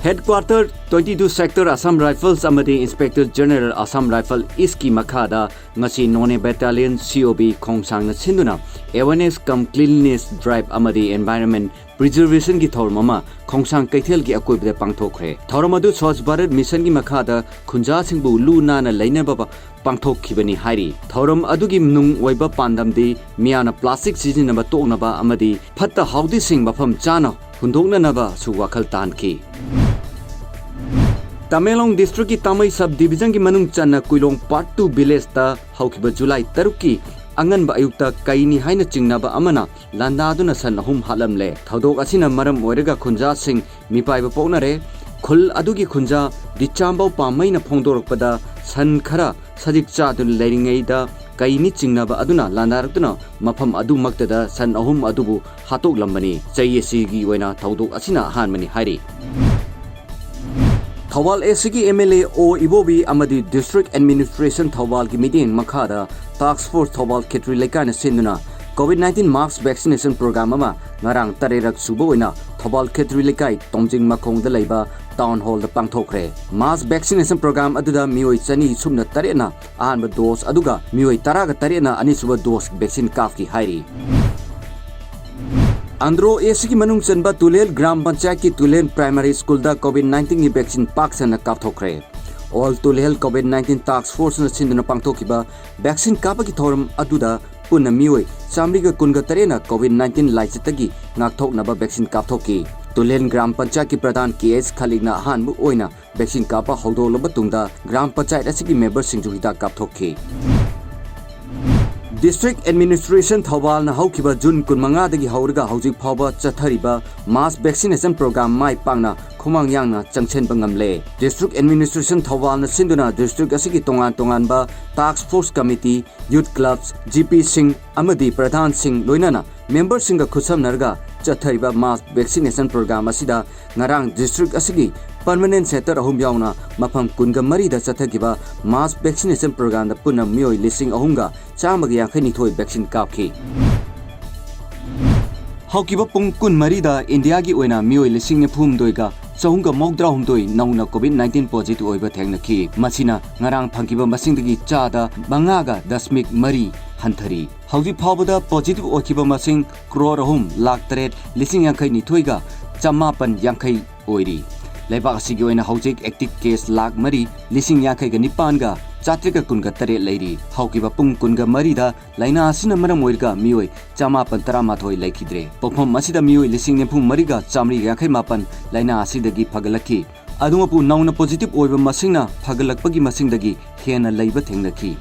Headquarter 22 Sector Assam Rifles Amadi Inspector General Assam Rifle Iski Makada Ngasi None Battalion COB Khongsang na Sinduna Awareness Come Cleanliness Drive Amadi Environment Preservation ki thor mama Khongsang Kaithel ki akoi bde pangthokre thoramadu Swachh Bharat Mission ki makada khunja singbu lu na na leina baba pangthok khibani hairi thoram adugi mnung oiba pandamdi miana plastic season ba toknaba amadi phatta haudi sing bafam chana hundokna naba su wakhal tanki Tamelong District ki Tamai Sub Division ki manung channa Kuilong Part 2 village ta haukiba July 3 ki angan ba ayukta kaini haina chingnaba amana landaduna san ahum halamle thodok asina maram oiraga khunja sing mipai ba poknare khul adugi khunja dichambau pamaina phongdorokpada san khara sajik chadun leiringai da kaini chingnaba aduna landarakuna mafam adu maktada san ahum adubu hatok lambani chayesi gi oina thodok asina hanmani hairi Thawal SG MLA O Ibobi Amadi District Administration Thawal ki meeting Makada Task Force Thawal Ketri Lekana Sinduna COVID-19 Mass Vaccination Program ama ngarang tarerak subo oina Thawal Ketri Lekai Tomjing Makong da leiba Town Hall da pangthokre Mass Vaccination Program aduda mioi chani sumna tarena ahanba dose aduga mioi taraga tarena ani suba dose vaccine kaf ki hairi Andro AC ki manung chanba Tulel Gram Panchayat ki Tulel Primary School da COVID-19 ki vaccine pak sana kap thokre all Tulel COVID-19 Task Force na sinduna pangthokiba vaccine kapa ki thoram aduda punna mioi chamri ga kunga tarena COVID-19 laichatagi ngakthok naba vaccine kap thoki Tulel Gram Panchayat ki Pradhan KS Khaligna hanbu oina vaccine kapa haudo labatungda Gram Panchayat asigi member singju hida kap thokki District Administration Thawal na haukiba June 15 dagi haurga haujik phawba chathariba mass vaccination program mai pangna khumang yangna changchen bangamle District Administration Thawal na sinduna district asigi tongan ba Task Force Committee Youth Clubs GP Singh amadi Pradhan Singh loinana member singa khusam narga chathariba mass vaccination program asida ngarang district asigi Permanent Center ahum yauna mafam kunga mari da chathagiba mass vaccination program da punna mioi lising ahumga chamagi yankhani thoi vaccine kapki haukiba pung kun mari da India gi oina mioi lising ne phum doiga chahunga mokdra humdoi nauna COVID-19 positive oiba thengnaki masina ngarang phangkiba masingdagi chada bangaga dasmik mari hanthari hauji phawbada positive okiba masing crore ahum lakh taret lising yankhai ni thoiga chamapan yankhai oiri Lebak asigi oina haujik active case lakh mari lising yankhai ga nipan ga chatrika kunga tare leiri haukiba pung kunga mari da laina asina maram oirga mioi chama pantara mathoi laikhidre pofam masida mioi lising ne phum mari ga chamri yankhai mapan laina asidagi phagalaki aduma pu nauna positive oiba masingna phagalakpagi masingdagi hena leiba thengnaki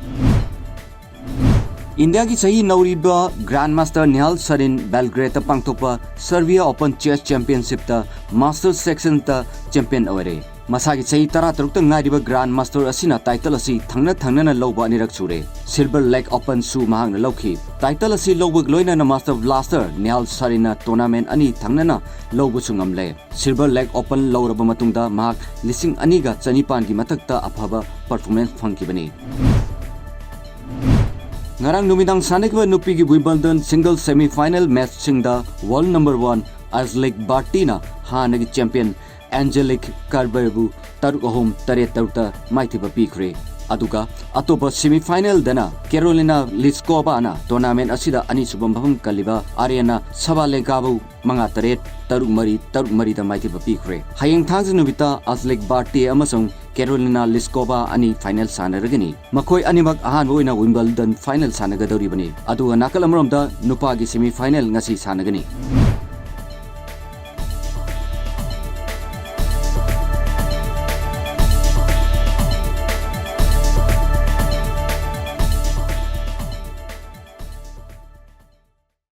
India ki sahi nauriba Grandmaster Nihal Sarin Belgrade pangthokpa Serbia Open Chess Championship ta Master Section ta champion aware masagi sahi 13 ta ngariba Grandmaster asina title asi thangna na loba anirak chure Silver Lake Open su mahang na lokhi title asi lobuk loina na Master Blaster Nihal Sarina tournament ani thangna na lobu sungamle Silver Lake Open loraba matungda mahak lising aniga chanipan ki mathakta afaba performance phangkibani Ngarang numidang sanikwa nupi ki Wimbledon single semi-final match singda world number 1 Angelique Bartina hanagi champion Angelique Kerberbu taruk ahum tare taruta maithiba pikre aduga atopa semi-final dana Carolina Pliskova na tournament asida ani subam bham kaliba Ariana Sabalenkabu manga taret taruk mari da maithiba pikre hayeng thangj nubita Angelique Barty amasong Carolina Pliskova ani final sanaragani makoi animak ahan oina Wimbledon final sanagadori bani adu nakal amromda nupa gi semi final ngasi sanagani